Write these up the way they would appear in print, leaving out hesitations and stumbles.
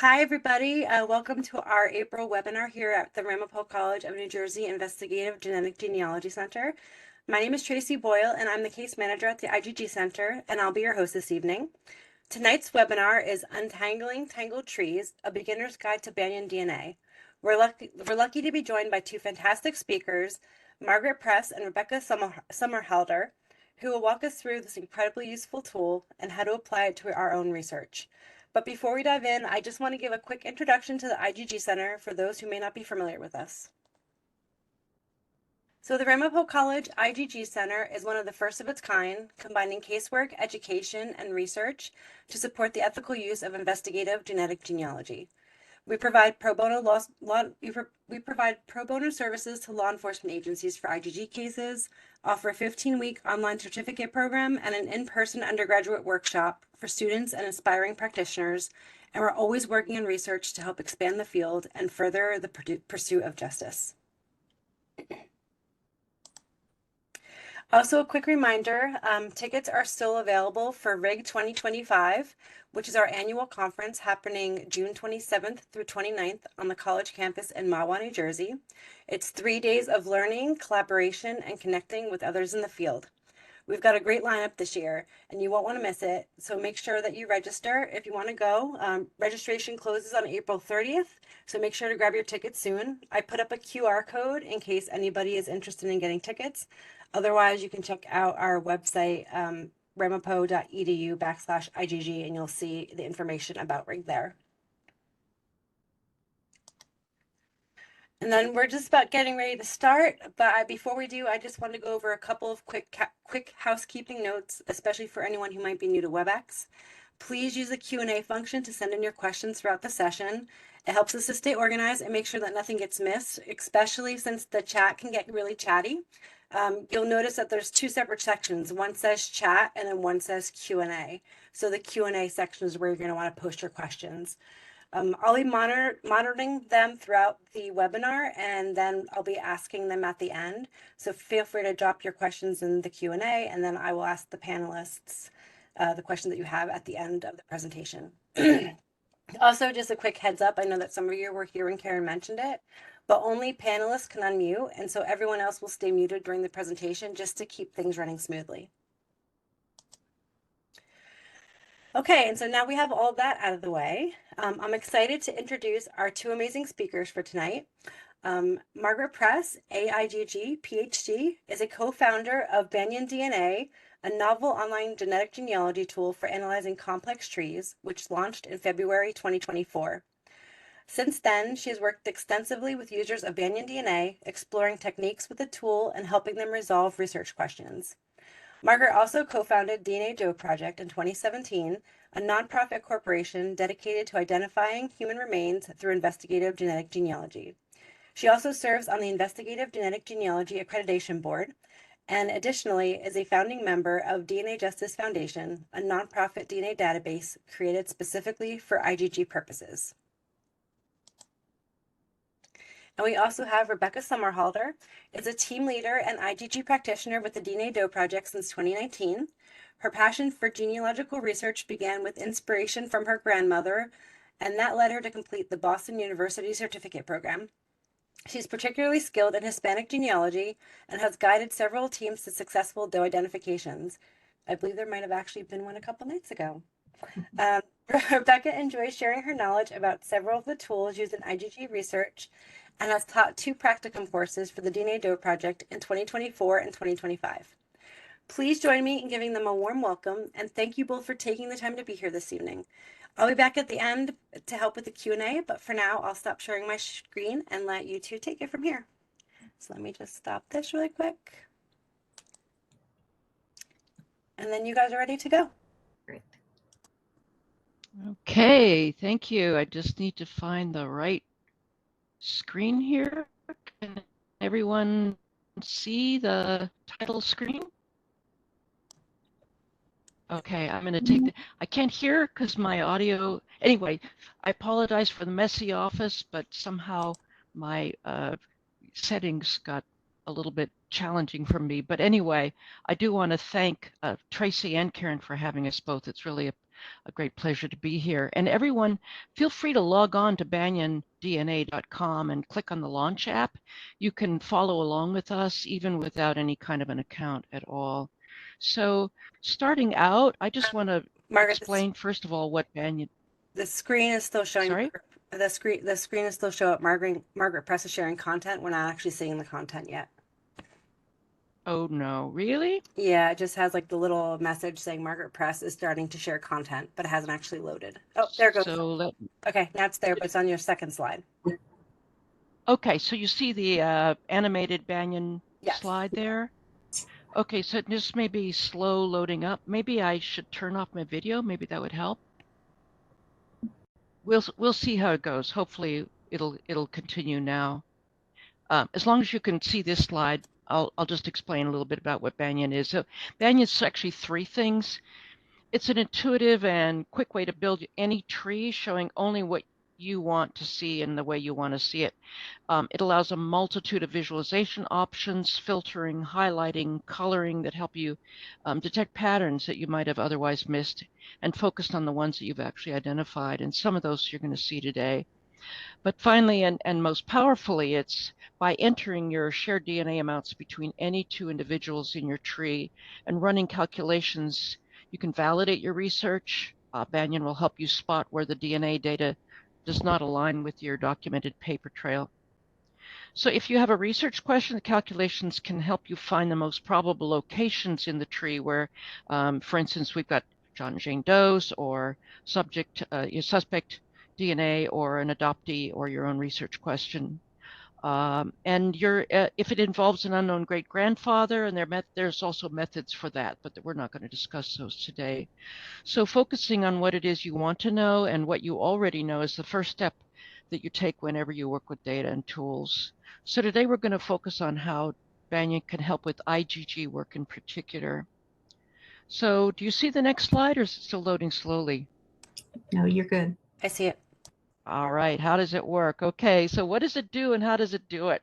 Hi, everybody. Welcome to our April webinar here at the Ramapo College of New Jersey Investigative Genetic Genealogy Center. My name is Tracy Boyle, and I'm the case manager at the IGG Center, and I'll be your host this evening. Tonight's webinar is Untangling Tangled Trees, a beginner's guide to Banyan DNA. We're lucky to be joined by two fantastic speakers, Margaret Press and Rebecca Somerhalder, who will walk us through this incredibly useful tool and how to apply it to our own research. But before we dive in, I just want to give a quick introduction to the IGG Center for those who may not be familiar with us. So the Ramapo College IGG Center is one of the first of its kind, combining casework, education, and research to support the ethical use of investigative genetic genealogy. We provide pro bono services to law enforcement agencies for IGG cases, offer a 15-week online certificate program, and an in-person undergraduate workshop for students and aspiring practitioners, and we're always working on research to help expand the field and further the pursuit of justice. Also, a quick reminder, tickets are still available for RIG 2025, which is our annual conference happening June 27th through 29th on the college campus in Mahwah, New Jersey. It's 3 days of learning, collaboration, and connecting with others in the field. We've got a great lineup this year, and you won't want to miss it, so make sure that you register if you want to go. Registration closes on April 30th, so make sure to grab your tickets soon. I put up a QR code in case anybody is interested in getting tickets. Otherwise, you can check out our website, ramapo.edu/IGG, and you'll see the information about RIG there. And then we're just about getting ready to start, but before we do, I just want to go over a couple of quick housekeeping notes, especially for anyone who might be new to WebEx. Please use the Q&A function to send in your questions throughout the session. It helps us to stay organized and make sure that nothing gets missed, especially since the chat can get really chatty. You'll notice that there's two separate sections. One says chat and then one says Q&A. So the Q&A section is where you're going to want to post your questions. I'll be monitoring them throughout the webinar, and then I'll be asking them at the end. So feel free to drop your questions in the Q&A, and then I will ask the panelists the question that you have at the end of the presentation. Also, just a quick heads up, I know that some of you were here when Karen mentioned it, but only panelists can unmute, and so everyone else will stay muted during the presentation just to keep things running smoothly. Okay, and so now we have all of that out of the way. I'm excited to introduce our two amazing speakers for tonight. Margaret Press, AIGG, PhD, is a co-founder of BanyanDNA, a novel online genetic genealogy tool for analyzing complex trees, which launched in February 2024. Since then, she has worked extensively with users of BanyanDNA, exploring techniques with the tool and helping them resolve research questions. Margaret also co-founded DNA Doe Project in 2017, a nonprofit corporation dedicated to identifying human remains through investigative genetic genealogy. She also serves on the Investigative Genetic Genealogy Accreditation Board, and additionally is a founding member of DNA Justice Foundation, a nonprofit DNA database created specifically for IGG purposes. And we also have Rebecca Somerhalder, is a team leader and IGG practitioner with the DNA Doe Project since 2019. Her passion for genealogical research began with inspiration from her grandmother, and that led her to complete the Boston University certificate program. She's particularly skilled in Hispanic genealogy and has guided several teams to successful Doe identifications. I believe there might have actually been one a couple nights ago. Rebecca enjoys sharing her knowledge about several of the tools used in IGG research and has taught 2 practicum courses for the DNA Doe Project in 2024 and 2025. Please join me in giving them a warm welcome, and thank you both for taking the time to be here this evening. I'll be back at the end to help with the Q&A, but for now, I'll stop sharing my screen and let you two take it from here. So let me just stop this really quick. And then you guys are ready to go. Great. Okay, thank you. I just need to find the right screen here. Can everyone see the title screen? Okay, I'm going to take the, I can't hear because my audio, anyway, I apologize for the messy office, but somehow my settings got a little bit challenging for me. But anyway, I do want to thank Tracy and Karen for having us both. It's really a great pleasure to be here. And everyone, feel free to log on to BanyanDNA.com and click on the Launch app. You can follow along with us even without any kind of an account at all. So starting out, I just want to Margaret, explain first of all what Banyan. the screen is still showing. Sorry? The screen is still showing Margaret Press is sharing content. We're not actually seeing the content yet. Oh no, really? Yeah, it just has like the little message saying Margaret Press is starting to share content, but it hasn't actually loaded. Oh, there it goes. So Okay, now it's there, but it's on your second slide. okay, so you see the animated Banyan Yes. slide there? Okay, so this may be slow loading up. Maybe I should turn off my video. Maybe that would help. We'll see how it goes. Hopefully it'll continue now. As long as you can see this slide, I'll just explain a little bit about what Banyan is. So Banyan is actually three things. It's an intuitive and quick way to build any tree, showing only what you want to see and the way you want to see it. It allows a multitude of visualization options, filtering, highlighting, coloring that help you detect patterns that you might have otherwise missed and focused on the ones that you've actually identified. And some of those you're going to see today. But finally, and most powerfully, it's by entering your shared DNA amounts between any two individuals in your tree and running calculations, you can validate your research. Banyan will help you spot where the DNA data does not align with your documented paper trail. So if you have a research question, the calculations can help you find the most probable locations in the tree where, for instance, we've got John and Jane Doe's or your suspect DNA or an adoptee or your own research question. And if it involves an unknown great-grandfather, and there's also methods for that, but we're not going to discuss those today. So focusing on what it is you want to know and what you already know is the first step that you take whenever you work with data and tools. So today we're going to focus on how Banyan can help with IgG work in particular. So do you see the next slide, or is it still loading slowly? No, you're good. I see it. All right, how does it work? Okay, so what does it do and how does it do it?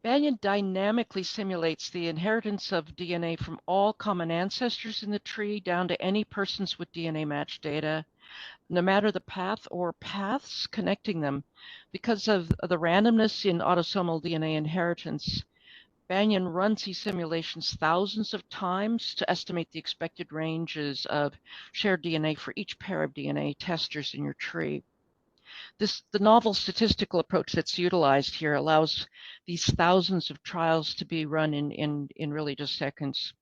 Banyan dynamically simulates the inheritance of DNA from all common ancestors in the tree down to any persons with DNA match data, no matter the path or paths connecting them. Because of the randomness in autosomal DNA inheritance, Banyan runs these simulations thousands of times to estimate the expected ranges of shared DNA for each pair of DNA testers in your tree. The novel statistical approach that's utilized here allows these thousands of trials to be run in really just seconds.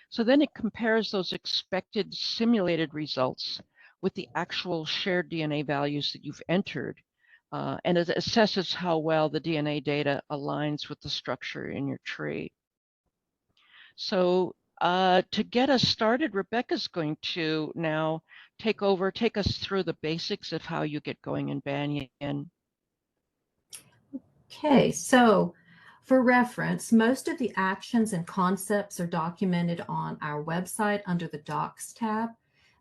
So then it compares those expected simulated results with the actual shared DNA values that you've entered, and it assesses how well the DNA data aligns with the structure in your tree. So to get us started, Rebecca's going to now take us through the basics of how you get going in Banyan. Okay, so for reference, most of the actions and concepts are documented on our website under the Docs tab.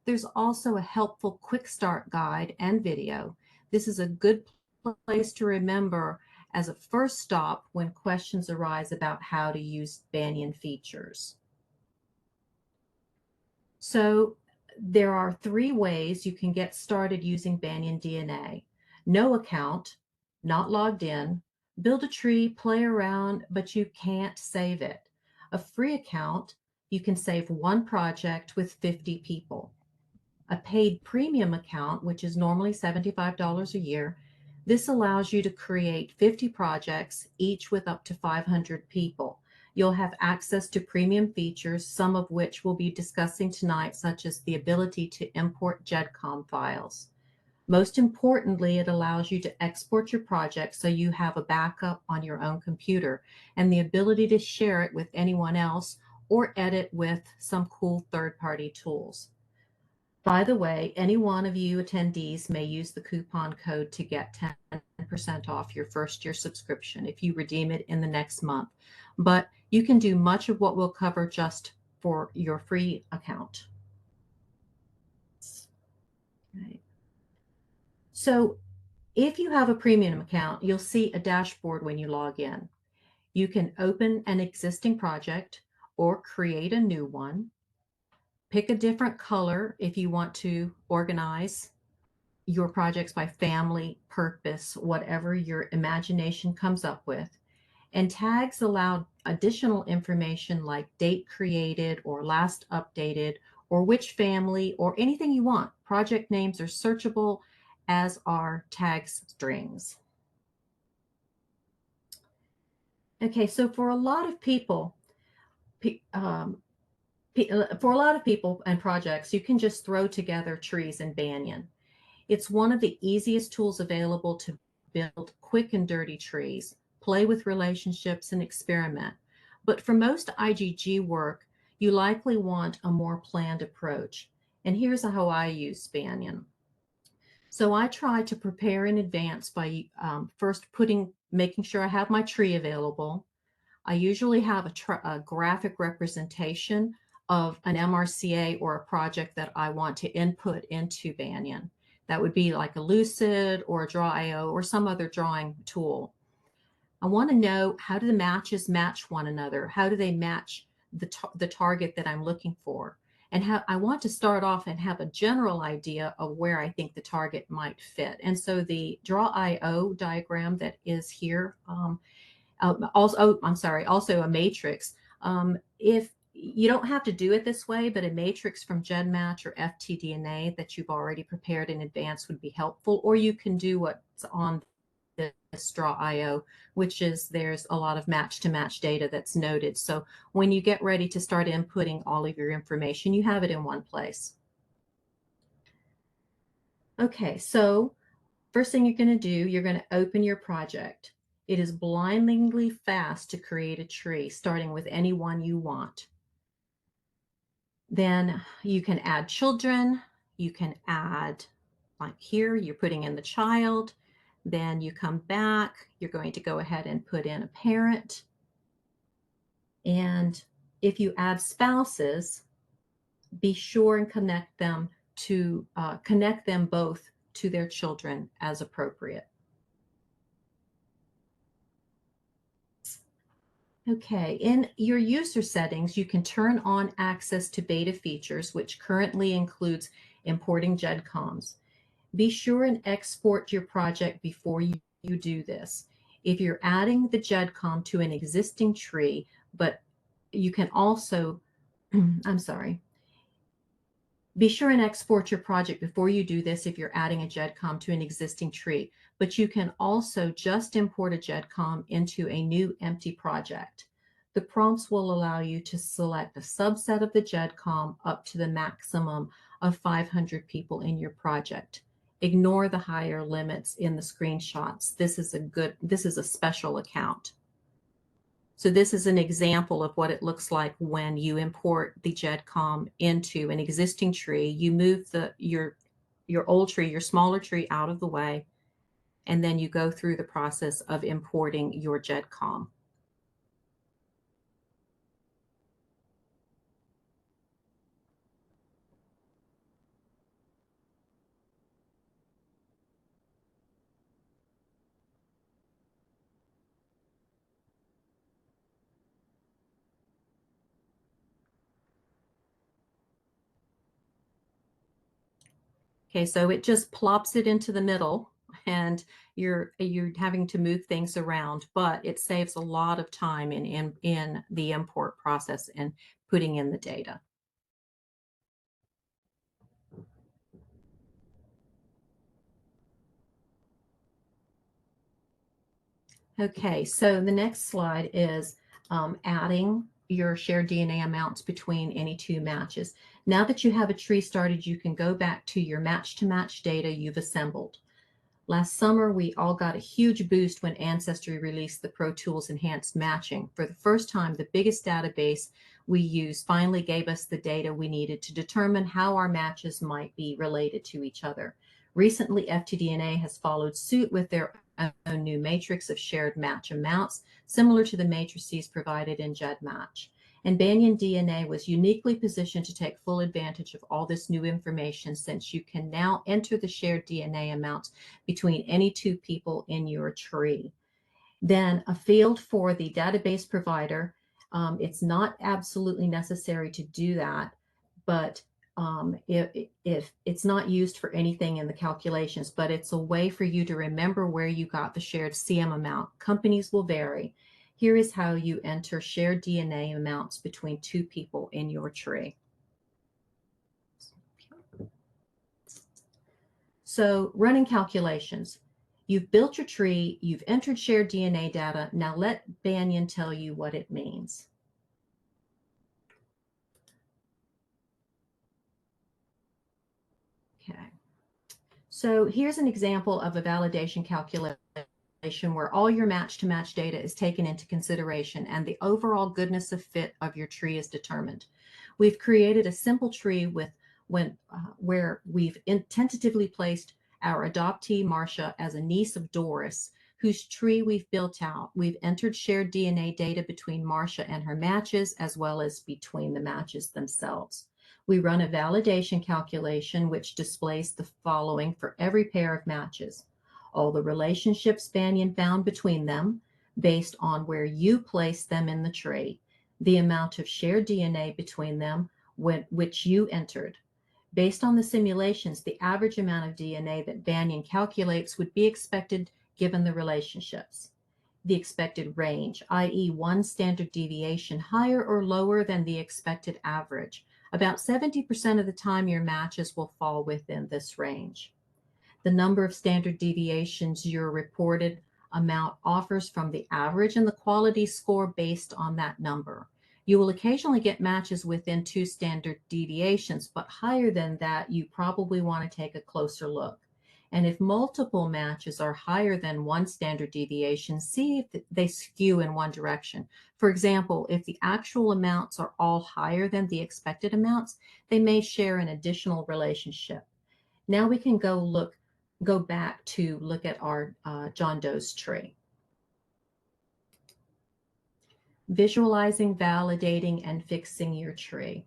There's also a helpful quick start guide and video. This is a good place to remember as a first stop when questions arise about how to use Banyan features. So there are three ways you can get started using Banyan DNA. No account, not logged in, build a tree, play around, but you can't save it. A free account, you can save one project with 50 people. A paid premium account, which is normally $75 a year, this allows you to create 50 projects, each with up to 500 people. You'll have access to premium features, some of which we'll be discussing tonight, such as the ability to import GEDCOM files. Most importantly, it allows you to export your project so you have a backup on your own computer and the ability to share it with anyone else or edit with some cool third-party tools. By the way, any one of you attendees may use the coupon code to get 10% off your first year subscription if you redeem it in the next month. But you can do much of what we'll cover just for your free account. Right. So if you have a premium account, you'll see a dashboard when you log in. You can open an existing project or create a new one. pick a different color if you want to organize your projects by family, purpose, whatever your imagination comes up with. And tags allow additional information like date created or last updated or which family or anything you want. Project names are searchable, as are tag strings. Okay, so for a lot of people, and projects, you can just throw together trees in Banyan. It's one of the easiest tools available to build quick and dirty trees, play with relationships, and experiment. But for most IGG work, you likely want a more planned approach. And here's how I use Banyan. So I try to prepare in advance by first making sure I have my tree available. I usually have a graphic representation of an MRCA or a project that I want to input into Banyan. That would be like a Lucid or a Draw.io or some other drawing tool. I want to know, how do the matches match one another? How do they match the target that I'm looking for? And how I want to start off and have a general idea of where I think the target might fit. And so the Draw.io diagram that is here, also a matrix. If you don't have to do it this way, but a matrix from GenMatch or FTDNA that you've already prepared in advance would be helpful. Or you can do what's on this Draw.io, which is there's a lot of match-to-match data that's noted. So when you get ready to start inputting all of your information, you have it in one place. Okay, so first thing you're going to do, you're going to open your project. It is blindingly fast to create a tree, starting with any one you want. Then you can add children. You can add, like here, you're putting in the child. Then you come back, you're going to go ahead and put in a parent. And if you add spouses, be sure and connect them both to their children as appropriate. Okay, in your user settings, you can turn on access to beta features, which currently includes importing GEDCOMs. Be sure and export your project before you do this. If you're adding the GEDCOM to an existing tree, but you can also, I'm sorry, be sure and export your project before you do this if you're adding a GEDCOM to an existing tree, but you can also just import a GEDCOM into a new empty project. The prompts will allow you to select a subset of the GEDCOM up to the maximum of 500 people in your project. Ignore the higher limits in the screenshots. This is a special account. So this is an example of what it looks like when you import the GEDCOM into an existing tree. You move your old tree, your smaller tree out of the way, and then you go through the process of importing your GEDCOM. Okay, so it just plops it into the middle, and you're having to move things around, but it saves a lot of time in the import process and putting in the data. Okay, so the next slide is adding your shared DNA amounts between any two matches. Now that you have a tree started, you can go back to your match-to-match data you've assembled. Last summer, we all got a huge boost when Ancestry released the Pro Tools Enhanced Matching. For the first time, the biggest database we use finally gave us the data we needed to determine how our matches might be related to each other. Recently, FTDNA has followed suit with their own new matrix of shared match amounts, similar to the matrices provided in GEDmatch. And BanyanDNA was uniquely positioned to take full advantage of all this new information, since you can now enter the shared DNA amounts between any two people in your tree. Then a field for the database provider. It's not absolutely necessary to do that, but if it's not used for anything in the calculations, but it's a way for you to remember where you got the shared CM amount. Companies will vary. Here is how you enter shared DNA amounts between two people in your tree. So running calculations. You've built your tree, you've entered shared DNA data. Now let Banyan tell you what it means. Okay. So here's an example of a validation calculation where all your match-to-match data is taken into consideration and the overall goodness of fit of your tree is determined. We've created a simple tree where we've tentatively placed our adoptee, Marcia, as a niece of Doris, whose tree we've built out. We've entered shared DNA data between Marcia and her matches, as well as between the matches themselves. We run a validation calculation which displays the following for every pair of matches. All the relationships Banyan found between them based on where you place them in the tree, the amount of shared DNA between them which you entered. Based on the simulations, the average amount of DNA that Banyan calculates would be expected given the relationships. The expected range, i.e. one standard deviation higher or lower than the expected average. About 70% of the time your matches will fall within this range. The number of standard deviations your reported amount offers from the average and the quality score based on that number. You will occasionally get matches within 2 standard deviations, but higher than that, you probably want to take a closer look. And if multiple matches are higher than 1 standard deviation, see if they skew in one direction. For example, if the actual amounts are all higher than the expected amounts, they may share an additional relationship. Now we can go back to look at our John Doe's tree. Visualizing, validating, and fixing your tree.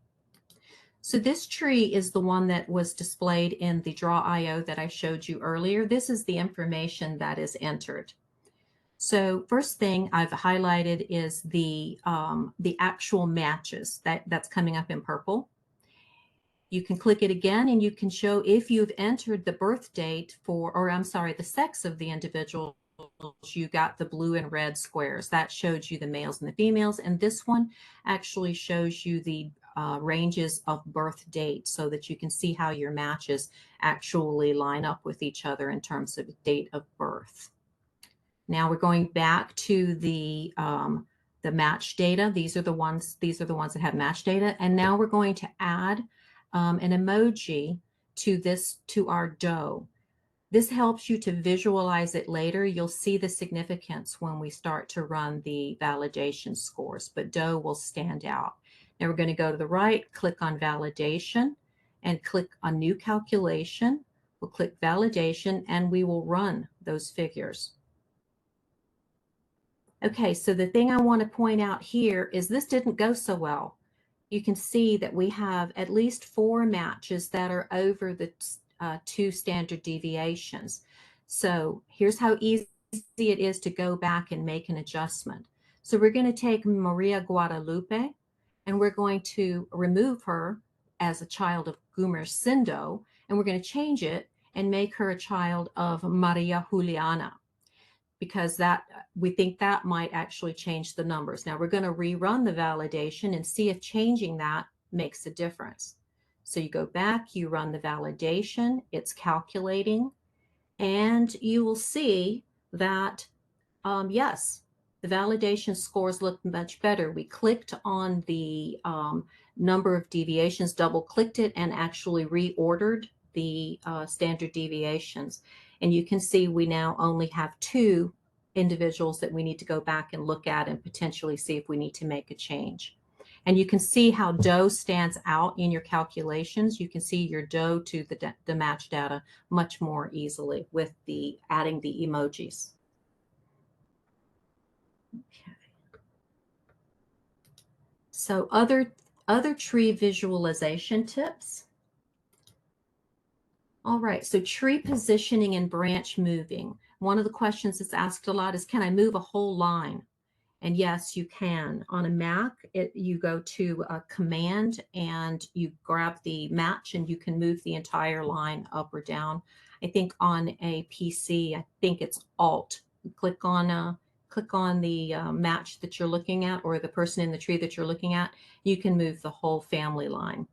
So this tree is the one that was displayed in the Draw IO that I showed you earlier. This is the information that is entered. So first thing I've highlighted is the actual matches that's coming up in purple. You can click it again and you can show if you've entered the birth date the sex of the individual. You got the blue and red squares. That showed you the males and the females. And this one actually shows you the ranges of birth date so that you can see how your matches actually line up with each other in terms of date of birth. Now we're going back to the match data. These are the ones that have match data. And now we're going to add an emoji to our doe. This helps you to visualize it later. You'll see the significance when we start to run the validation scores, but doe will stand out. Now we're going to go to the right, click on validation, and click on new calculation. We'll click validation, and we will run those figures. Okay, so the thing I want to point out here is this didn't go so well. You can see that we have at least 4 matches that are over the 2 standard deviations. So here's how easy it is to go back and make an adjustment. So we're going to take Maria Guadalupe and we're going to remove her as a child of Gumersindo, and we're going to change it and make her a child of Maria Juliana, because we think that might actually change the numbers. Now we're going to rerun the validation and see if changing that makes a difference. So you go back, you run the validation, it's calculating, and you will see that, yes, the validation scores look much better. We clicked on the number of deviations, double-clicked it, and actually reordered the standard deviations. And you can see we now only have 2 individuals that we need to go back and look at and potentially see if we need to make a change. And you can see how doe stands out in your calculations. You can see your doe to the match data much more easily with adding the emojis. Okay. So other tree visualization tips. All right, so tree positioning and branch moving. One of the questions that's asked a lot is, can I move a whole line? And yes, you can. On a Mac, you go to a command and you grab the match and you can move the entire line up or down. I think on a PC, I think it's Alt. Click on the match that you're looking at, or the person in the tree that you're looking at. You can move the whole family line.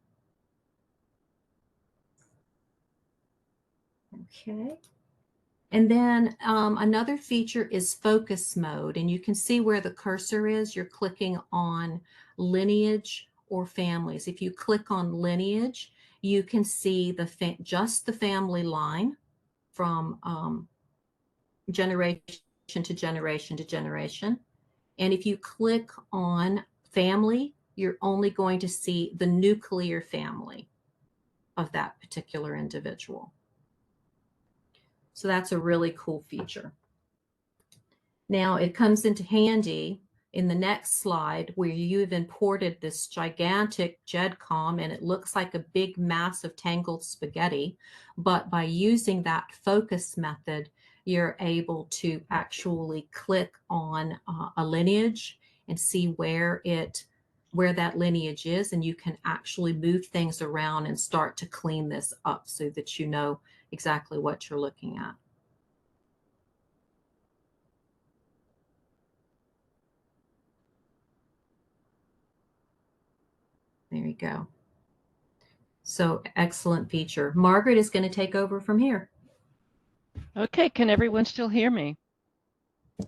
Okay. And then another feature is focus mode. And you can see where the cursor is. You're clicking on lineage or families. If you click on lineage, you can see just the family line from generation to generation to generation. And if you click on family, you're only going to see the nuclear family of that particular individual. So that's a really cool feature. Now it comes into handy in the next slide where you've imported this gigantic GEDCOM and it looks like a big mass of tangled spaghetti. But by using that focus method, you're able to actually click on a lineage and see where that lineage is, and you can actually move things around and start to clean this up so that you know exactly what you're looking at. There you go. So excellent feature. Margaret is going to take over from here. Okay, can everyone still hear me?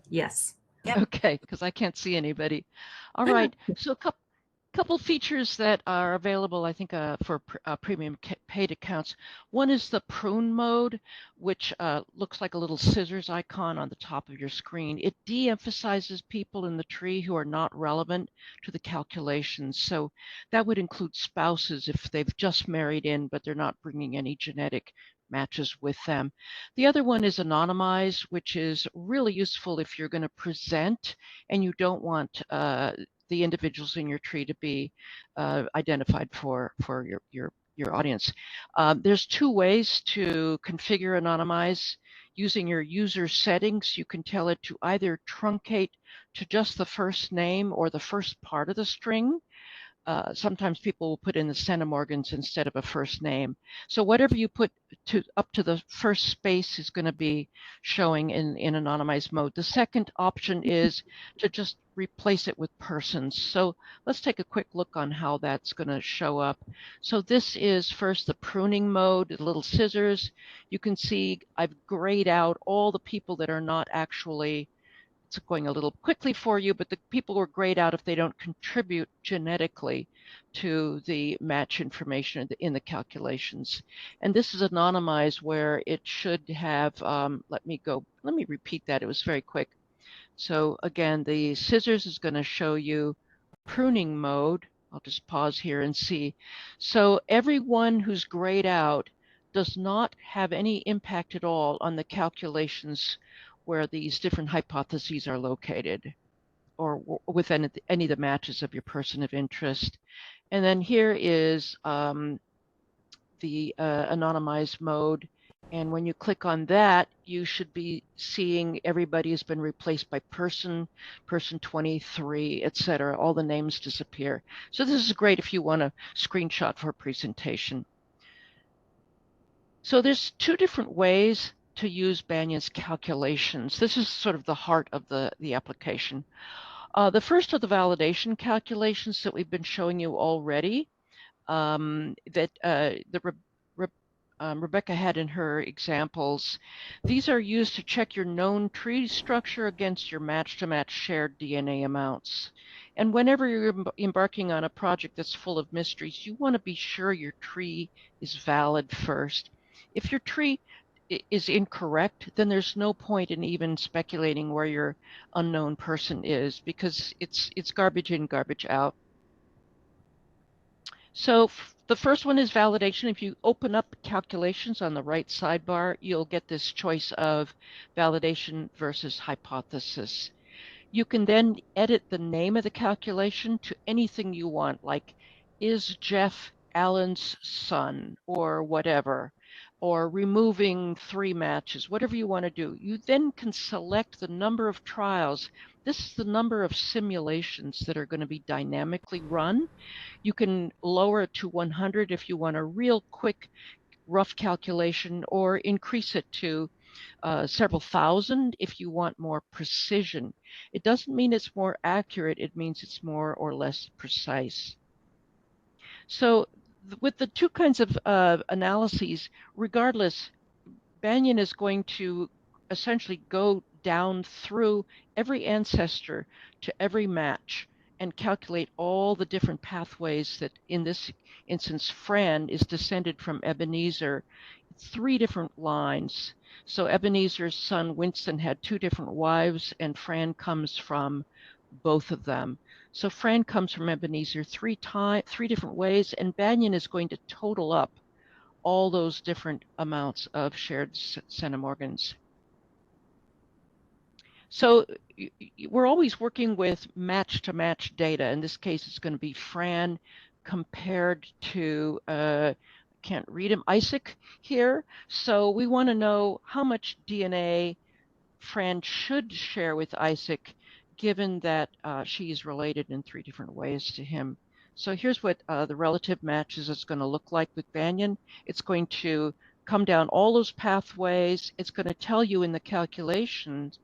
Yes. Yep. Okay, because I can't see anybody. All right, so a couple features that are available, I think, for premium paid accounts. One is the prune mode, which looks like a little scissors icon on the top of your screen. It de-emphasizes people in the tree who are not relevant to the calculations. So that would include spouses if they've just married in, but they're not bringing any genetic matches with them. The other one is anonymize, which is really useful if you're going to present and you don't want the individuals in your tree to be identified for your audience. There's two ways to configure anonymize. Using your user settings, you can tell it to either truncate to just the first name or the first part of the string. Sometimes people will put in the centimorgans instead of a first name. So whatever you put up to the first space is going to be showing in anonymized mode. The second option is to just replace it with persons. So let's take a quick look on how that's going to show up. So this is first the pruning mode, the little scissors. You can see I've grayed out all the people that are not actually, it's going a little quickly for you, but the people were grayed out if they don't contribute genetically to the match information in the calculations. And this is anonymized where it should have, let me repeat that. It was very quick. So again, the scissors is going to show you pruning mode. I'll just pause here and see. So everyone who's grayed out does not have any impact at all on the calculations where these different hypotheses are located, or within any of the matches of your person of interest. And then here is the anonymized mode. And when you click on that, you should be seeing everybody has been replaced by person 23, etc. All the names disappear. So this is great if you want a screenshot for a presentation. So there's two different ways to use Banyan's calculations. This is sort of the heart of the application. The first are the validation calculations that we've been showing you already, Rebecca had in her examples. These are used to check your known tree structure against your match-to-match shared DNA amounts. And whenever you're embarking on a project that's full of mysteries, you want to be sure your tree is valid first. If your tree is incorrect, then there's no point in even speculating where your unknown person is, because it's garbage in, garbage out. So the first one is validation. If you open up calculations on the right sidebar, you'll get this choice of validation versus hypothesis. You can then edit the name of the calculation to anything you want, like is Jeff Allen's son or whatever. or removing 3 matches, whatever you want to do. You then can select the number of trials. This is the number of simulations that are going to be dynamically run. You can lower it to 100 if you want a real quick, rough calculation, or increase it to several thousand if you want more precision. It doesn't mean it's more accurate, it means it's more or less precise. So with the two kinds of analyses, regardless, Banyan is going to essentially go down through every ancestor to every match and calculate all the different pathways that, in this instance, Fran is descended from Ebenezer, 3 different lines. So Ebenezer's son Winston had 2 different wives, and Fran comes from both of them. So Fran comes from Ebenezer 3 different ways, and Banyan is going to total up all those different amounts of shared centimorgans. So we're always working with match-to-match data. In this case, it's going to be Fran compared to, can't read him, Isaac here. So we want to know how much DNA Fran should share with Isaac, given that she's related in 3 different ways to him. So here's what the relative matches is going to look like with Banyan. It's going to come down all those pathways. It's going to tell you in the calculations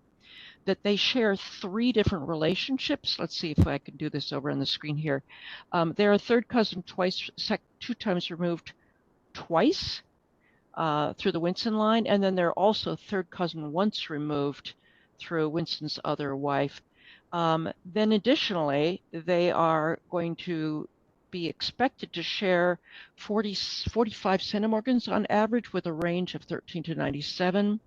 that they share 3 different relationships. Let's see if I can do this over on the screen here. They're a third cousin twice, 2 times removed twice through the Winston line, and then they're also third cousin once removed through Winston's other wife. Then additionally, they are going to be expected to share 45 centimorgans on average with a range of 13 to 97.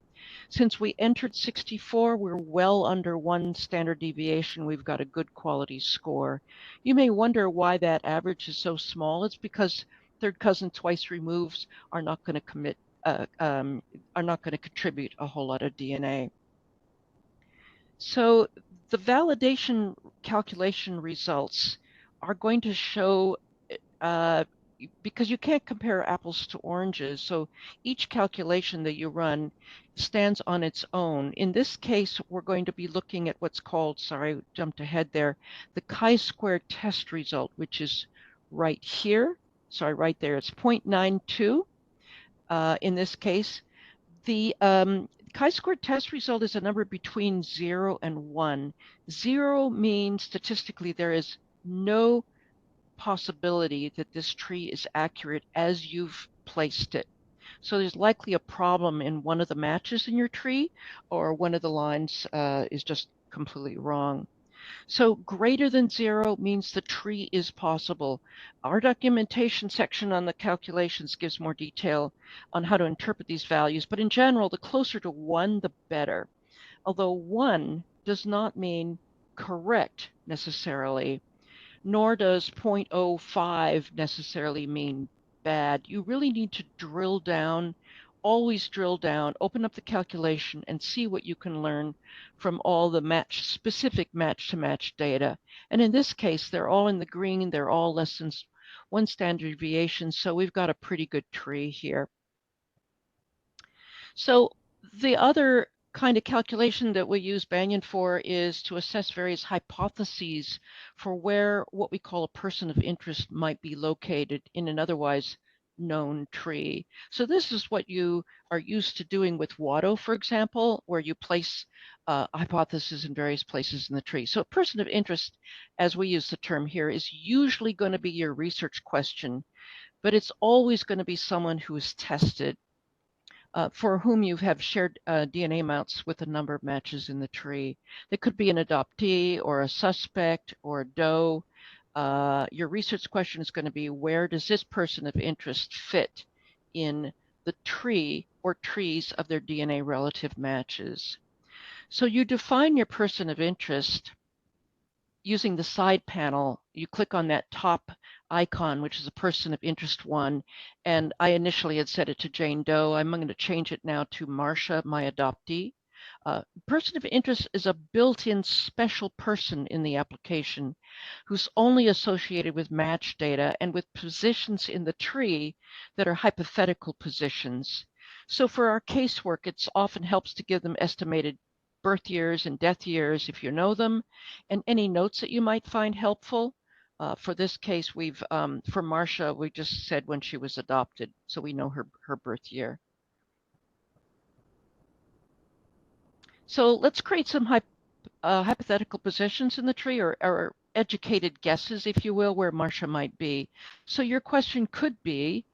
Since we entered 64, we're well under 1 standard deviation. We've got a good quality score. You may wonder why that average is so small. It's because third cousin twice removes are not going to contribute a whole lot of DNA. So the validation calculation results are going to show, because you can't compare apples to oranges, so each calculation that you run stands on its own. In this case, we're going to be looking at what's called, sorry, I jumped ahead there, the chi-square test result, which is right here. Sorry, right there, it's 0.92 in this case. The chi-square test result is a number between 0 and 1. 0 means statistically there is no possibility that this tree is accurate as you've placed it. So there's likely a problem in one of the matches in your tree, or one of the lines is just completely wrong. So greater than 0 means the tree is possible. Our documentation section on the calculations gives more detail on how to interpret these values, but in general, the closer to 1, the better. Although 1 does not mean correct necessarily, nor does 0.05 necessarily mean bad. You really need to drill down, always drill down, open up the calculation and see what you can learn from all the specific match-to-match data. And in this case, they're all in the green. They're all less than 1 standard deviation. So we've got a pretty good tree here. So the other kind of calculation that we use Banyan for is to assess various hypotheses for where what we call a person of interest might be located in an otherwise known tree. So this is what you are used to doing with Watto, for example, where you place hypotheses in various places in the tree. So a person of interest, as we use the term here, is usually going to be your research question, but it's always going to be someone who is tested, for whom you have shared DNA amounts with a number of matches in the tree. They could be an adoptee or a suspect or a doe. Your research question is going to be, where does this person of interest fit in the tree or trees of their DNA relative matches? So you define your person of interest using the side panel. You click on that top icon, which is a person of interest 1, and I initially had set it to Jane Doe. I'm going to change it now to Marcia, my adoptee. Person of interest is a built-in special person in the application who's only associated with match data and with positions in the tree that are hypothetical positions. So for our casework, it often helps to give them estimated birth years and death years if you know them, and any notes that you might find helpful. For this case, we've for Marcia, we just said when she was adopted, so we know her birth year. So let's create some hypothetical positions in the tree, or educated guesses, if you will, where Marcia might be. So your question could be,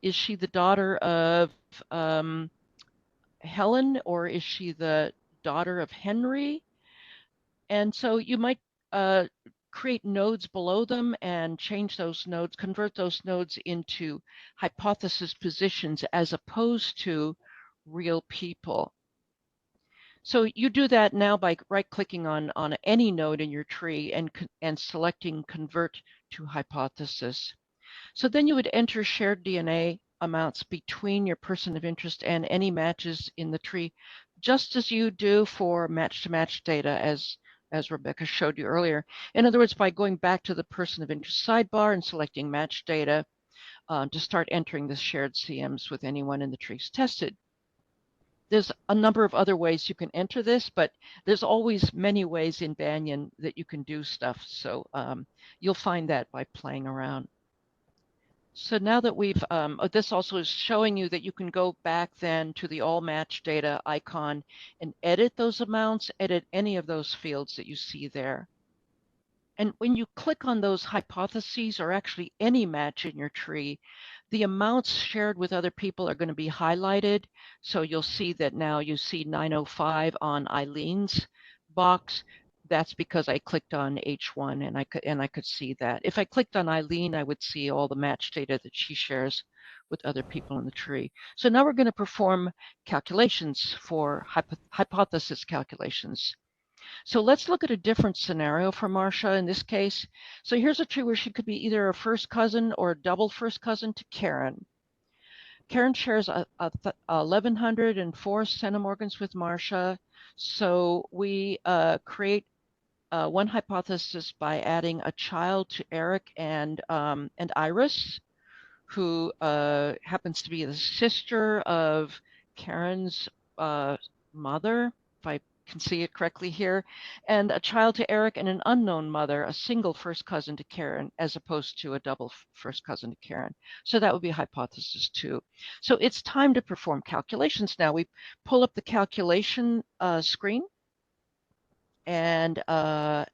is she the daughter of Helen, or is she the daughter of Henry? And so you might create nodes below them and change those nodes, convert those nodes into hypothesis positions as opposed to real people. So you do that now by right-clicking on any node in your tree and selecting Convert to Hypothesis. So then you would enter shared DNA amounts between your person of interest and any matches in the tree, just as you do for match-to-match data, as Rebecca showed you earlier. In other words, by going back to the person of interest sidebar and selecting match data to start entering the shared CMs with anyone in the trees tested. There's a number of other ways you can enter this, but there's always many ways in Banyan that you can do stuff. So you'll find that by playing around. So now that we've, this also is showing you that you can go back then to the all match data icon and edit those amounts, edit any of those fields that you see there. And when you click on those hypotheses, or actually any match in your tree, the amounts shared with other people are going to be highlighted. So you'll see that now you see 905 on Eileen's box. That's because I clicked on H1 and I could see that. If I clicked on Eileen, I would see all the match data that she shares with other people in the tree. So now we're going to perform calculations for hypothesis calculations. So let's look at a different scenario for Marcia in this case. So here's a tree where she could be either a first cousin or a double first cousin to Karen. Karen shares 1,104 centimorgans with Marcia. So we create one hypothesis by adding a child to Eric and Iris, who happens to be the sister of Karen's mother, if I can see it correctly here, and a child to Eric and an unknown mother, a single first cousin to Karen, as opposed to a double first cousin to Karen. So that would be hypothesis 2. So it's time to perform calculations now. We pull up the calculation screen and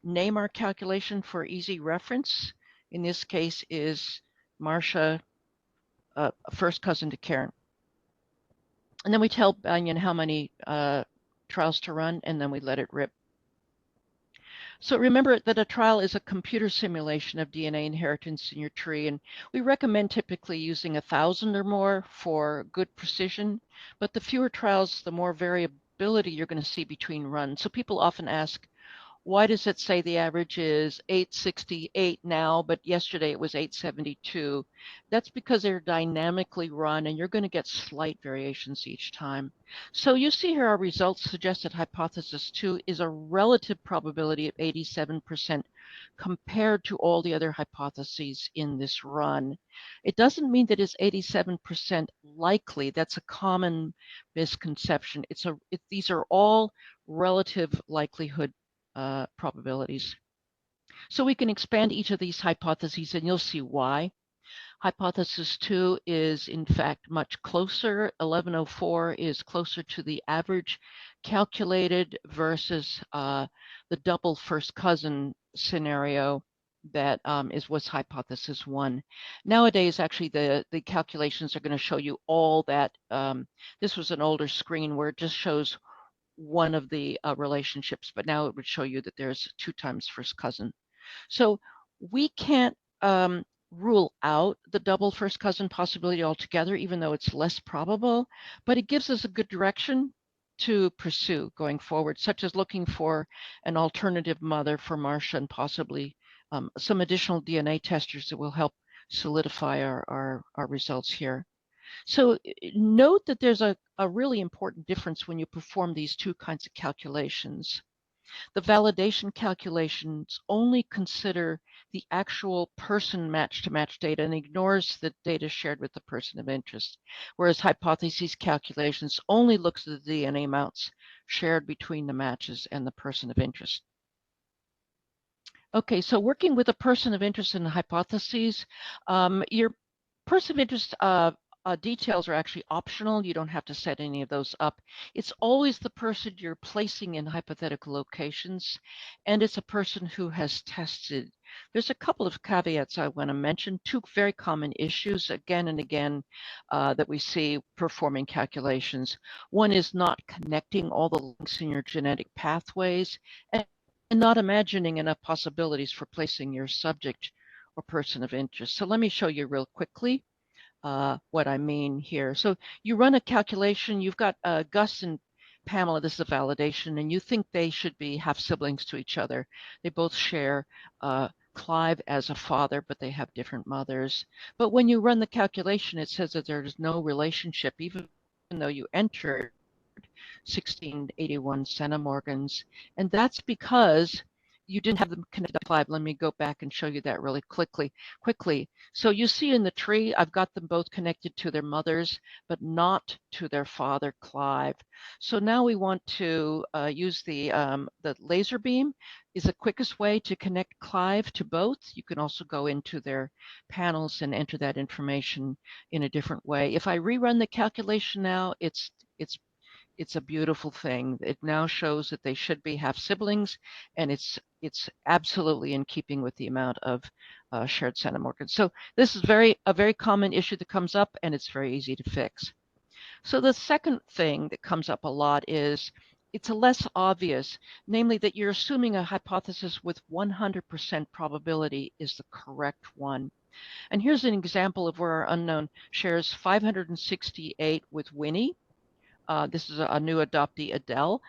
name our calculation for easy reference. In this case is Marcia, a first cousin to Karen. And then we tell Banyan how many trials to run, and then we let it rip. So remember that a trial is a computer simulation of DNA inheritance in your tree, and we recommend typically using 1,000 or more for good precision, but the fewer trials, the more variability you're going to see between runs. So people often ask, why does it say the average is 868 now, but yesterday it was 872? That's because they're dynamically run, and you're going to get slight variations each time. So you see here our results suggest that hypothesis 2 is a relative probability of 87% compared to all the other hypotheses in this run. It doesn't mean that it's 87% likely. That's a common misconception. These are all relative likelihood probabilities. So we can expand each of these hypotheses, and you'll see why. Hypothesis 2 is in fact much closer. 1104 is closer to the average calculated versus the double first cousin scenario that was hypothesis 1. Nowadays, actually, the calculations are going to show you all that. This was an older screen where it just shows one of the relationships, but now it would show you that there's 2 times first cousin. So we can't rule out the double first cousin possibility altogether, even though it's less probable, but it gives us a good direction to pursue going forward, such as looking for an alternative mother for Marcia and possibly some additional DNA testers that will help solidify our results here. So note that there's a really important difference when you perform these 2 kinds of calculations. The validation calculations only consider the actual person match-to-match data and ignores the data shared with the person of interest, whereas hypotheses calculations only looks at the DNA amounts shared between the matches and the person of interest. Okay, so working with a person of interest in hypotheses, your person of interest details are actually optional. You don't have to set any of those up. It's always the person you're placing in hypothetical locations, and it's a person who has tested. There's a couple of caveats I want to mention, two very common issues again and again that we see performing calculations. One is not connecting all the links in your genetic pathways, and not imagining enough possibilities for placing your subject or person of interest. So let me show you real quickly what I mean here. So you run a calculation, you've got Gus and Pamela, this is a validation, and you think they should be half siblings to each other. They both share Clive as a father, but they have different mothers. But when you run the calculation, it says that there's no relationship, even though you entered 1681 centimorgans, and that's because you didn't have them connected to Clive. Let me go back and show you that really quickly. So you see in the tree, I've got them both connected to their mothers, but not to their father, Clive. So now we want to use the laser beam is the quickest way to connect Clive to both. You can also go into their panels and enter that information in a different way. If I rerun the calculation now, it's a beautiful thing. It now shows that they should be half siblings, and it's absolutely in keeping with the amount of shared centimorgans. So this is a very common issue that comes up, and it's very easy to fix. So the second thing that comes up a lot is it's a less obvious, namely that you're assuming a hypothesis with 100% probability is the correct one. And here's an example of where our unknown shares 568 with Winnie. This is a new adoptee, Adele.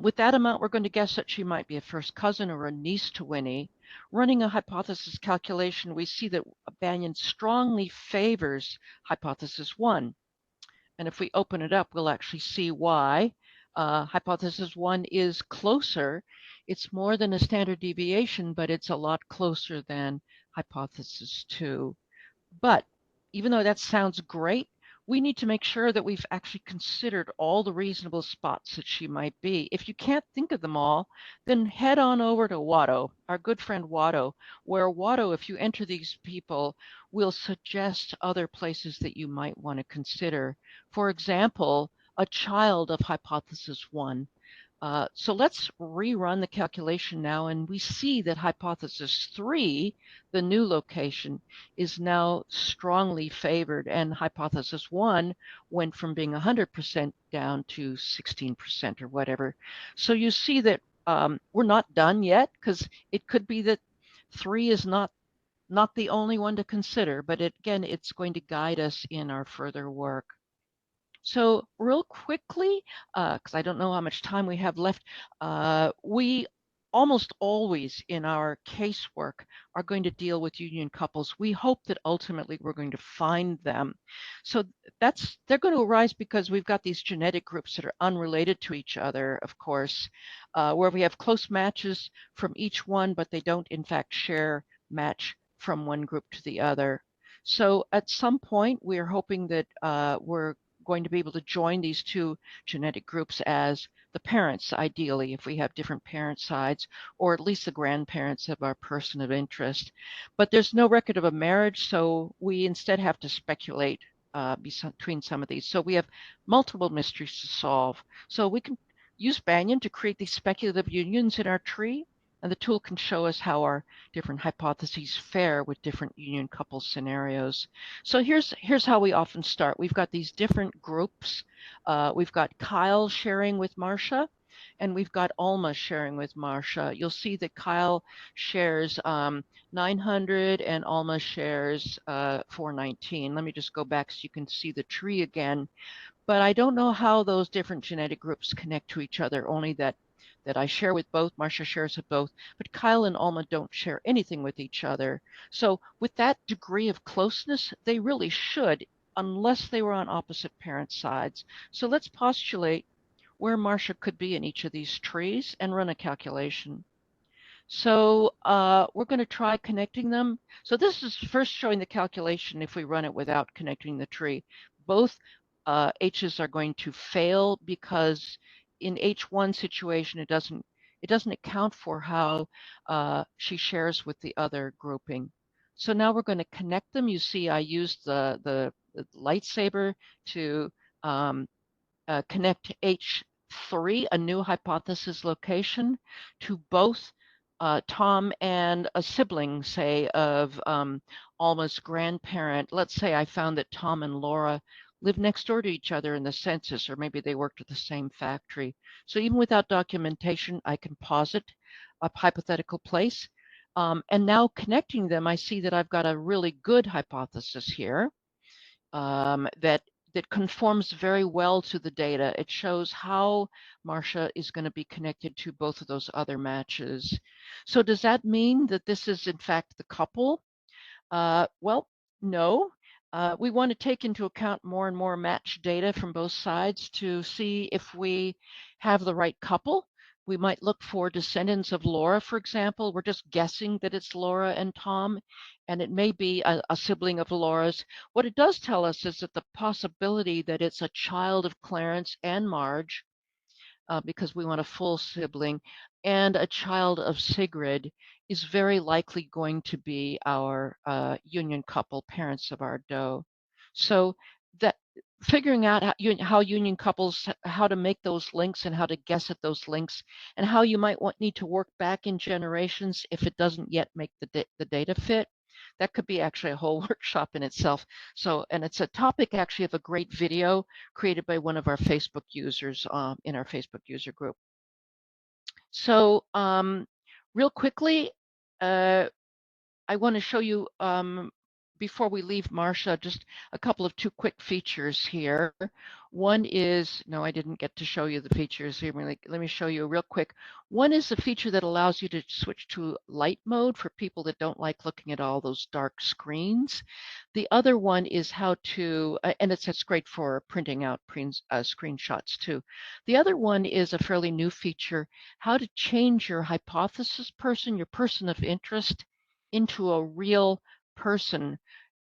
With that amount, we're going to guess that she might be a first cousin or a niece to Winnie. Running a hypothesis calculation, we see that Banyan strongly favors hypothesis 1. And if we open it up, we'll actually see why. Hypothesis 1 is closer. It's more than a standard deviation, but it's a lot closer than hypothesis 2. But even though that sounds great, we need to make sure that we've actually considered all the reasonable spots that she might be. If you can't think of them all, then head on over to Watto, our good friend Watto, where Watto, if you enter these people, will suggest other places that you might want to consider. For example, a child of hypothesis 1. So let's rerun the calculation now, and we see that hypothesis 3, the new location, is now strongly favored, and hypothesis 1 went from being 100% down to 16% or whatever. So you see that we're not done yet, because it could be that 3 is not the only one to consider, but again, it's going to guide us in our further work. So real quickly, because I don't know how much time we have left, we almost always in our casework are going to deal with union couples. We hope that ultimately we're going to find them. So they're going to arise because we've got these genetic groups that are unrelated to each other, of course, where we have close matches from each one, but they don't in fact share match from one group to the other. So at some point, we're hoping that we're going to be able to join these two genetic groups as the parents, ideally, if we have different parent sides, or at least the grandparents of our person of interest. But there's no record of a marriage, so we instead have to speculate between some of these. So we have multiple mysteries to solve. So we can use Banyan to create these speculative unions in our tree, and the tool can show us how our different hypotheses fare with different union couple scenarios. So here's how we often start. We've got these different groups. We've got Kyle sharing with Marcia, and we've got Alma sharing with Marcia. You'll see that Kyle shares 900 and Alma shares 419. Let me just go back so you can see the tree again. But I don't know how those different genetic groups connect to each other, only that I share with both, Marcia shares with both, but Kyle and Alma don't share anything with each other. So with that degree of closeness, they really should, unless they were on opposite parent sides. So let's postulate where Marcia could be in each of these trees and run a calculation. So we're going to try connecting them. So this is first showing the calculation if we run it without connecting the tree. Both H's are going to fail because in H1 situation, it doesn't account for how she shares with the other grouping. So now we're going to connect them. You see, I used the lightsaber to connect H3, a new hypothesis location, to both Tom and a sibling, say, of Alma's grandparent. Let's say I found that Tom and Laura lived next door to each other in the census, or maybe they worked at the same factory. So even without documentation, I can posit a hypothetical place. And now connecting them, I see that I've got a really good hypothesis here that conforms very well to the data. It shows how Marcia is going to be connected to both of those other matches. So does that mean that this is in fact the couple? Well, no. We want to take into account more and more match data from both sides to see if we have the right couple. We might look for descendants of Laura, for example. We're just guessing that it's Laura and Tom, and it may be a sibling of Laura's. What it does tell us is that the possibility that it's a child of Clarence and Marge, because we want a full sibling, and a child of Sigrid is very likely going to be our union couple, parents of our doe. So that figuring out how union couples, how to make those links and how to guess at those links, and how you might need to work back in generations if it doesn't yet make the data fit. That could be actually a whole workshop in itself. So, and it's a topic actually of a great video created by one of our Facebook users in our Facebook user group. So real quickly, I want to show you, before we leave Marcia, just a couple of two quick features here. One is, no, I didn't get to show you the features here. Let me show you real quick. One is a feature that allows you to switch to light mode for people that don't like looking at all those dark screens. The other one is how to, and it's great for printing out screenshots too. The other one is a fairly new feature, how to change your hypothesis person, your person of interest, into a real person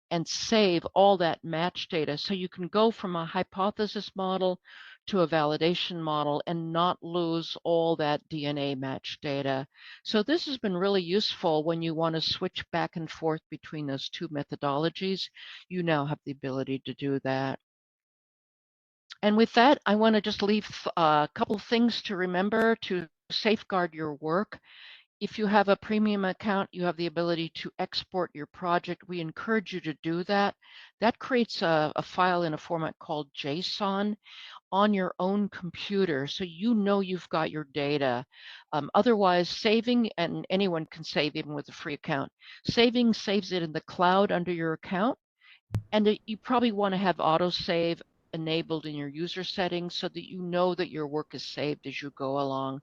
and save all that match data. So you can go from a hypothesis model to a validation model and not lose all that DNA match data. So this has been really useful when you want to switch back and forth between those two methodologies. You now have the ability to do that. And with that, I want to just leave a couple of things to remember to safeguard your work. If you have a premium account, you have the ability to export your project. We encourage you to do that. That creates a file in a format called JSON on your own computer, so you know you've got your data. Otherwise, saving, and anyone can save even with a free account, saving saves it in the cloud under your account. And you probably want to have autosave enabled in your user settings so that you know that your work is saved as you go along.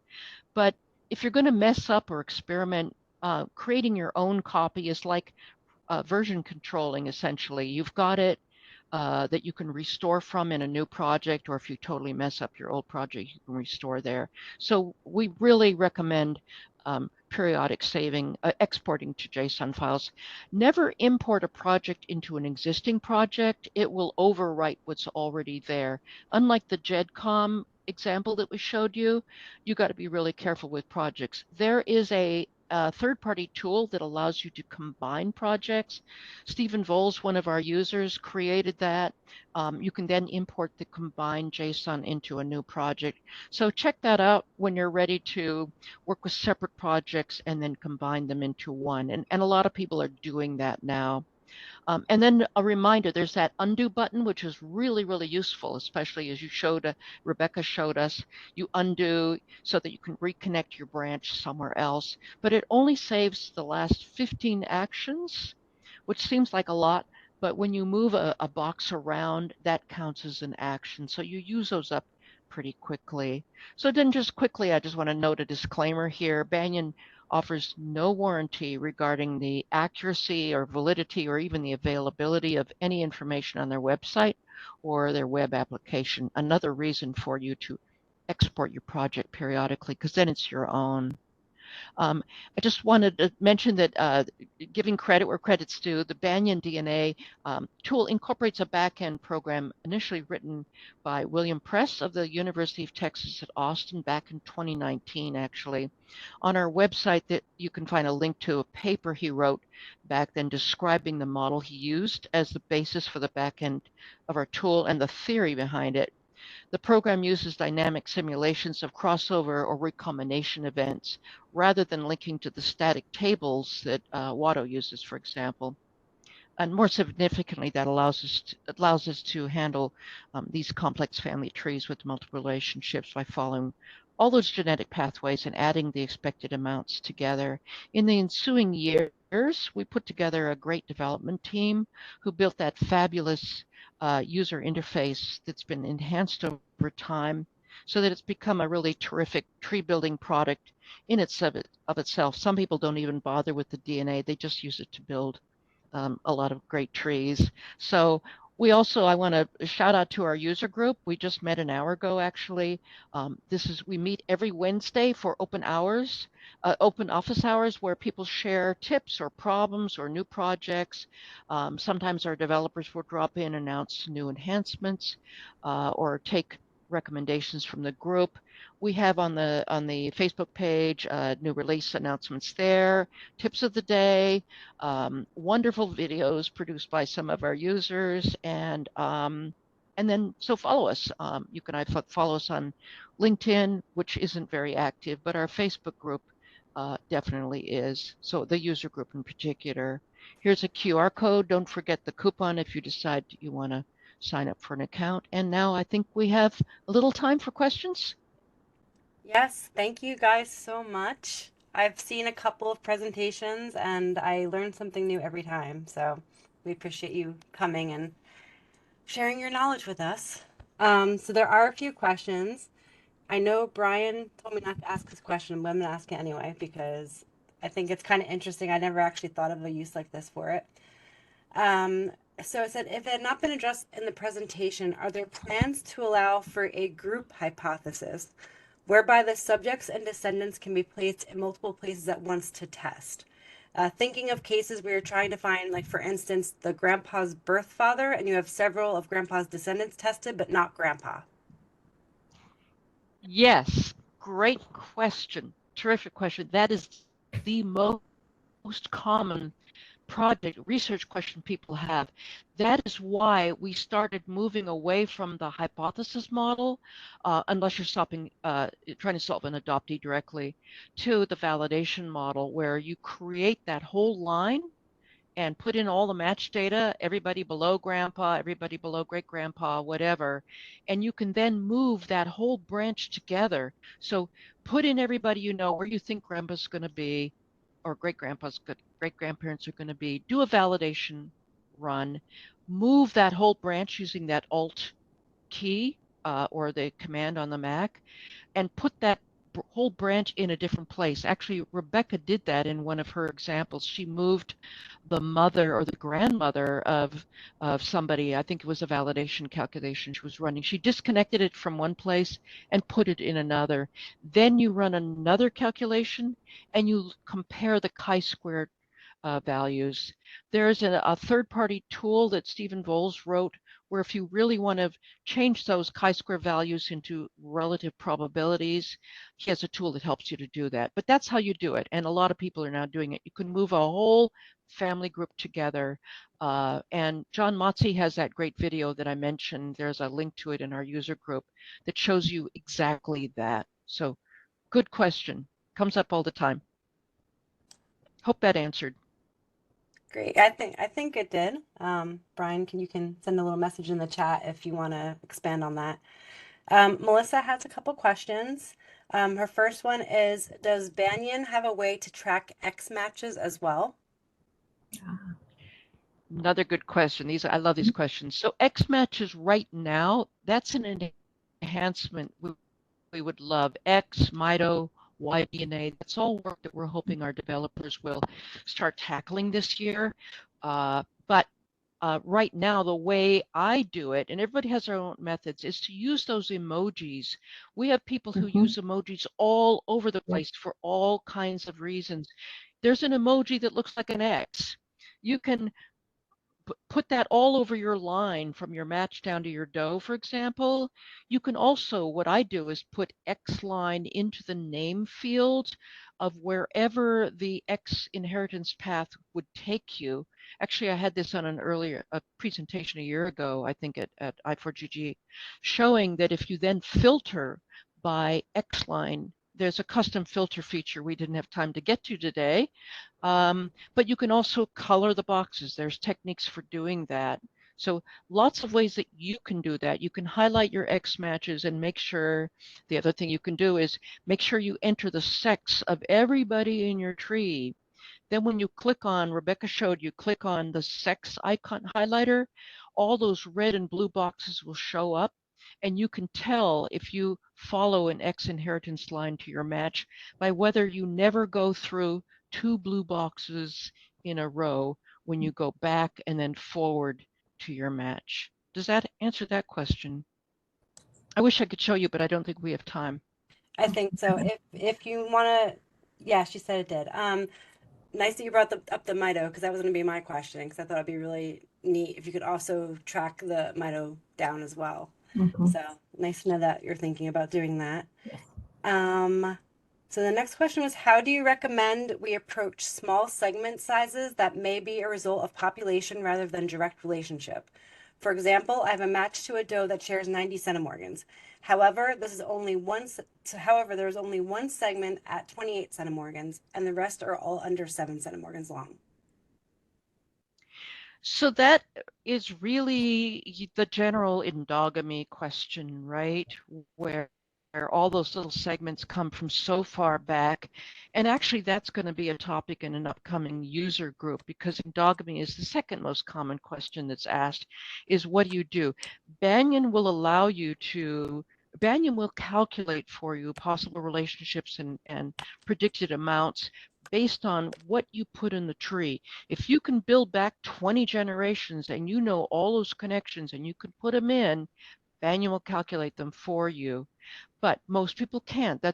But if you're going to mess up or experiment, creating your own copy is like version controlling, essentially. You've got it that you can restore from in a new project, or if you totally mess up your old project, you can restore there. So we really recommend periodic saving, exporting to JSON files. Never import a project into an existing project. It will overwrite what's already there. Unlike the GEDCOM example that we showed you, you got to be really careful with projects. There is a third-party tool that allows you to combine projects. Stephen Voles, one of our users, created that. You can then import the combined JSON into a new project. So check that out when you're ready to work with separate projects and then combine them into one. And a lot of people are doing that now. And then a reminder, there's that undo button, which is really, really useful, especially as you showed, Rebecca showed us, you undo so that you can reconnect your branch somewhere else. But it only saves the last 15 actions, which seems like a lot, but when you move a box around, that counts as an action. So you use those up pretty quickly. So then just quickly, I just want to note a disclaimer here. Banyan offers no warranty regarding the accuracy or validity or even the availability of any information on their website or their web application. Another reason for you to export your project periodically, because then it's your own. I just wanted to mention that giving credit where credit's due, the Banyan DNA tool incorporates a backend program initially written by William Press of the University of Texas at Austin back in 2019, actually. On our website, that you can find a link to a paper he wrote back then describing the model he used as the basis for the backend of our tool and the theory behind it. The program uses dynamic simulations of crossover or recombination events rather than linking to the static tables that Watto uses, for example. And more significantly, that allows us to handle these complex family trees with multiple relationships by following all those genetic pathways and adding the expected amounts together. In the ensuing years, we put together a great development team who built that fabulous user interface that's been enhanced over time so that it's become a really terrific tree building product in of itself. Some people don't even bother with the DNA, they just use it to build a lot of great trees. So I want to shout out to our user group. We just met an hour ago, actually. We meet every Wednesday for open hours, open office hours, where people share tips or problems or new projects. Sometimes our developers will drop in, announce new enhancements, or take recommendations from the group. We have on the Facebook page new release announcements there, tips of the day, wonderful videos produced by some of our users, and then so follow us. You can follow us on LinkedIn, which isn't very active, but our Facebook group definitely is. So the user group in particular. Here's a QR code. Don't forget the coupon if you decide you want to sign up for an account. And now I think we have a little time for questions. Yes, thank you guys so much. I've seen a couple of presentations and I learn something new every time. So we appreciate you coming and sharing your knowledge with us. So there are a few questions. I know Brian told me not to ask this question, but I'm going to ask it anyway because I think it's kind of interesting. I never actually thought of a use like this for it. So it said, if it had not been addressed in the presentation, are there plans to allow for a group hypothesis whereby the subjects and descendants can be placed in multiple places at once to test? Thinking of cases where you're trying to find, like, for instance, the grandpa's birth father, and you have several of grandpa's descendants tested, but not grandpa. Yes, great question. Terrific question. That is the most common project research question people have. That is why we started moving away from the hypothesis model, unless you're trying to solve an adoptee directly, to the validation model, where you create that whole line and put in all the match data, everybody below grandpa, everybody below great grandpa, whatever, and you can then move that whole branch together. So put in everybody you know, where you think grandpa's going to be, or great grandparents are going to be, do a validation run, move that whole branch using that Alt key or the command on the Mac, and put that whole branch in a different place. Actually, Rebecca did that in one of her examples. She moved the mother or the grandmother of somebody. I think it was a validation calculation she was running. She disconnected it from one place and put it in another. Then you run another calculation and you compare the chi-squared values. There's a third-party tool that Stephen Voles wrote where if you really want to change those chi-square values into relative probabilities, he has a tool that helps you to do that. But that's how you do it, and a lot of people are now doing it. You can move a whole family group together, and John Motzi has that great video that I mentioned. There's a link to it in our user group that shows you exactly that. So good question. Comes up all the time. Hope that answered. Great. I think it did. Brian, you can send a little message in the chat if you want to expand on that. Melissa has a couple questions. Her first one is, does Banyan have a way to track X matches as well? Another good question. I love these questions. So X matches right now, that's an enhancement we would love. X, Mito, Y DNA, that's all work that we're hoping our developers will start tackling this year. But right now, the way I do it, and everybody has their own methods, is to use those emojis. We have people who use emojis all over the place for all kinds of reasons. There's an emoji that looks like an X. You can put that all over your line from your match down to your doe, for example. You can also, what I do is put X line into the name field of wherever the X inheritance path would take you. Actually, I had this on an earlier presentation a year ago, I think at I4GG, showing that if you then filter by X line, there's a custom filter feature we didn't have time to get to today. But you can also color the boxes. There's techniques for doing that. So lots of ways that you can do that. You can highlight your X matches and make sure, the other thing you can do is make sure you enter the sex of everybody in your tree. Then when you click on, Rebecca showed you, click on the sex icon highlighter, all those red and blue boxes will show up. And you can tell if you follow an X inheritance line to your match by whether you never go through 2 blue boxes in a row when you go back and then forward to your match. Does that answer that question? I wish I could show you, but I don't think we have time. I think so. If you want to, yeah, she said it did. Nice that you brought up the Mito, because that was going to be my question, because I thought it'd be really neat if you could also track the Mito down as well. So nice to know that you're thinking about doing that. Yes. So the next question was, how do you recommend we approach small segment sizes that may be a result of population rather than direct relationship? For example, I have a match to a doe that shares 90 centimorgans. However, there's only one segment at 28 centimorgans, and the rest are all under 7 centimorgans long. So that is really the general endogamy question, right? Where all those little segments come from so far back. And actually, that's going to be a topic in an upcoming user group, because endogamy is the second most common question that's asked, is what do you do? Banyan will allow you to, Banyan will calculate for you possible relationships and predicted amounts based on what you put in the tree. If you can build back 20 generations and you know all those connections and you can put them in, Banyan will calculate them for you. But most people can't.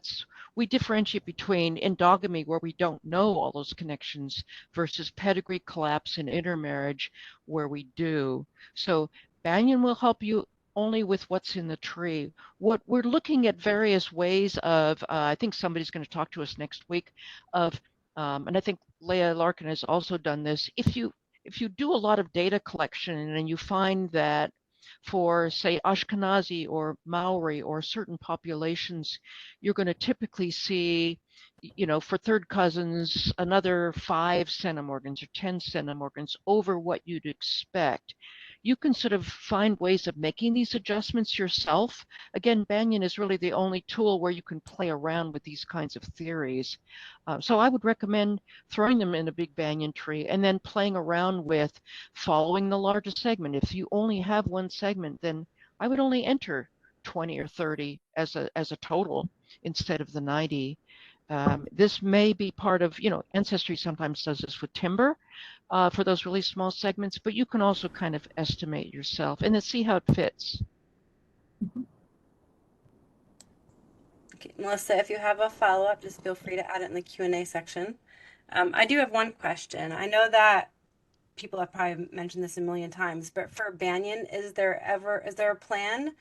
We differentiate between endogamy, where we don't know all those connections, versus pedigree collapse and intermarriage, where we do. So Banyan will help you only with what's in the tree. What we're looking at various ways of, I think somebody's going to talk to us next week, of, and I think Leah Larkin has also done this. If you do a lot of data collection and you find that for, say, Ashkenazi or Maori or certain populations, you're going to typically see, for third cousins, another 5 centimorgans or 10 centimorgans over what you'd expect. You can sort of find ways of making these adjustments yourself. Again, Banyan is really the only tool where you can play around with these kinds of theories. So I would recommend throwing them in a big Banyan tree and then playing around with following the largest segment. If you only have one segment, then I would only enter 20 or 30 as a total instead of the 90. This may be part of, Ancestry sometimes does this with timber for those really small segments, but you can also kind of estimate yourself and then see how it fits. Okay, Melissa, if you have a follow-up, just feel free to add it in the Q&A section. I do have one question. I know that people have probably mentioned this a million times, but for Banyan, is there a plan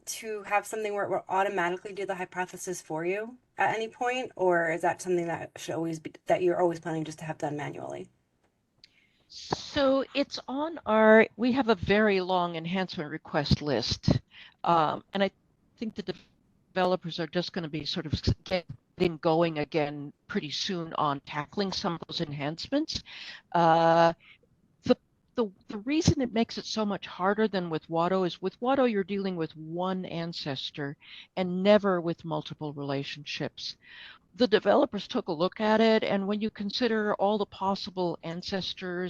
to have something where it will automatically do the hypothesis for you at any point, or is that something that should always be, that you're always planning just to have done manually? So it's on we have a very long enhancement request list. And I think the developers are just going to be sort of getting going again pretty soon on tackling some of those enhancements. The reason it makes it so much harder than with Watto is with Watto, you're dealing with one ancestor and never with multiple relationships. The developers took a look at it, and when you consider all the possible ancestor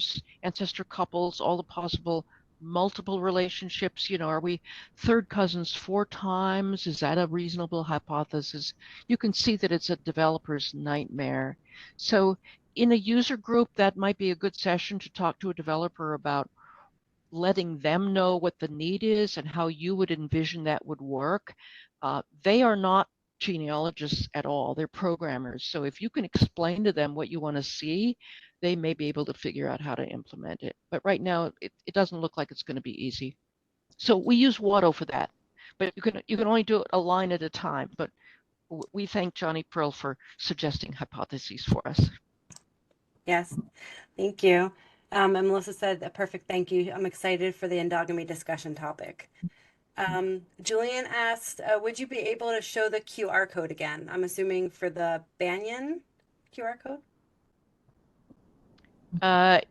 couples, all the possible multiple relationships, are we third cousins 4 times? Is that a reasonable hypothesis? You can see that it's a developer's nightmare. So in a user group, that might be a good session to talk to a developer about letting them know what the need is and how you would envision that would work. They are not genealogists at all. They're programmers. So if you can explain to them what you want to see, they may be able to figure out how to implement it. But right now, it doesn't look like it's going to be easy. So we use Watto for that. But you can only do it a line at a time. But we thank Johnny Pearl for suggesting hypotheses for us. Yes, thank you. And Melissa said a perfect thank you. I'm excited for the endogamy discussion topic. Julian asked, would you be able to show the QR code again? I'm assuming for the Banyan QR code?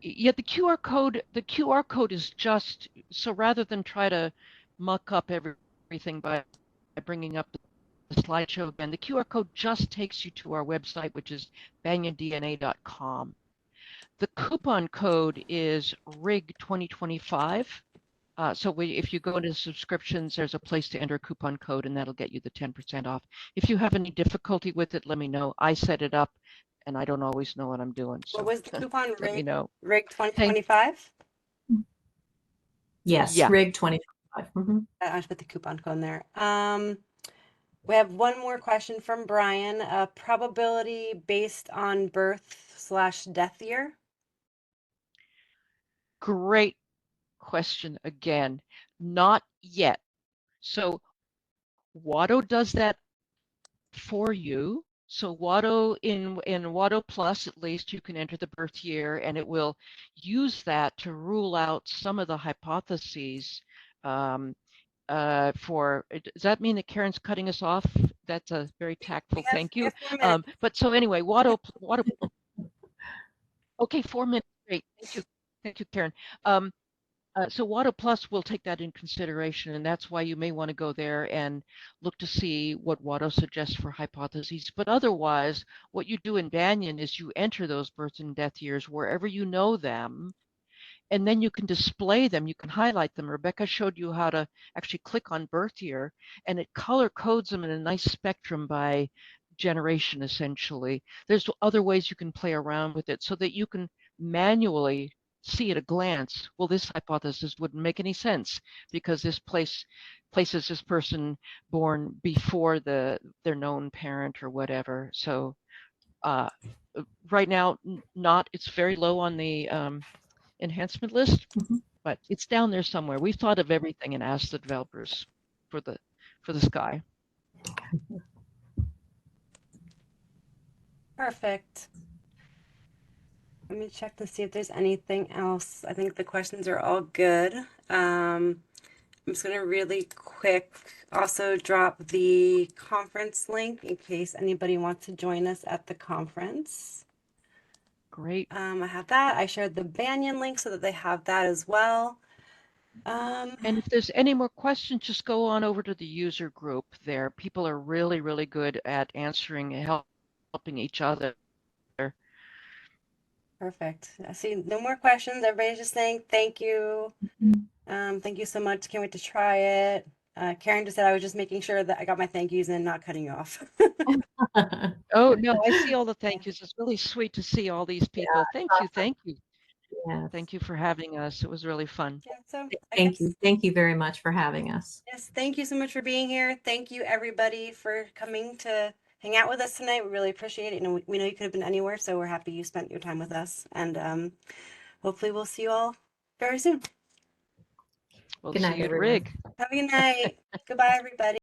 Yeah, the QR code is just, so rather than try to muck up everything by bringing up the slideshow again, the QR code just takes you to our website, which is BanyanDNA.com. The coupon code is RIG 2025. So if you go into subscriptions, there's a place to enter a coupon code, and that'll get you the 10% off. If you have any difficulty with it, let me know. I set it up, and I don't always know what I'm doing. So What was the coupon? let me know. RIG 2025? Yes, Yeah. RIG 2025. Mm-hmm. I should put the coupon code in there. We have one more question from Brian. Probability based on birth/death year? Great question again. Not yet. So Watto does that for you. So Watto in Watto Plus, at least you can enter the birth year, and it will use that to rule out some of the hypotheses. Does that mean that Karen's cutting us off? That's a very tactful thank you. But so anyway, Watto. Okay, 4 minutes. Great. Thank you, Karen. So Watto Plus will take that in consideration, and that's why you may want to go there and look to see what Watto suggests for hypotheses. But otherwise, what you do in Banyan is you enter those birth and death years wherever you know them, and then you can display them, you can highlight them. Rebecca showed you how to actually click on birth year, and it color codes them in a nice spectrum by generation, essentially. There's other ways you can play around with it so that you can manually see at a glance, well, this hypothesis wouldn't make any sense because this places this person born before their known parent or whatever. So right now, it's very low on the enhancement list, but it's down there somewhere. We've thought of everything and asked the developers for the sky. Perfect. Let me check to see if there's anything else. I think the questions are all good. I'm just going to really quick also drop the conference link in case anybody wants to join us at the conference. Great. I have that. I shared the Banyan link so that they have that as well. And if there's any more questions, just go on over to the user group there. People are really, really good at answering and helping each other. Perfect. I see no more questions. Everybody's just saying thank you. Thank you so much. Can't wait to try it. Karen just said I was just making sure that I got my thank yous and not cutting you off. Oh, no, I see all the thank yous. It's really sweet to see all these people. Yeah, thank you. Thank you. Yes. Thank you for having us. It was really fun. Yeah, so thank you. Thank you very much for having us. Yes, thank you so much for being here. Thank you, everybody, for coming to hang out with us tonight. We really appreciate it. And we know you could have been anywhere, so we're happy you spent your time with us. And hopefully we'll see you all very soon. We'll good night, see you at everyone. RIG. Have a good night. Goodbye, everybody.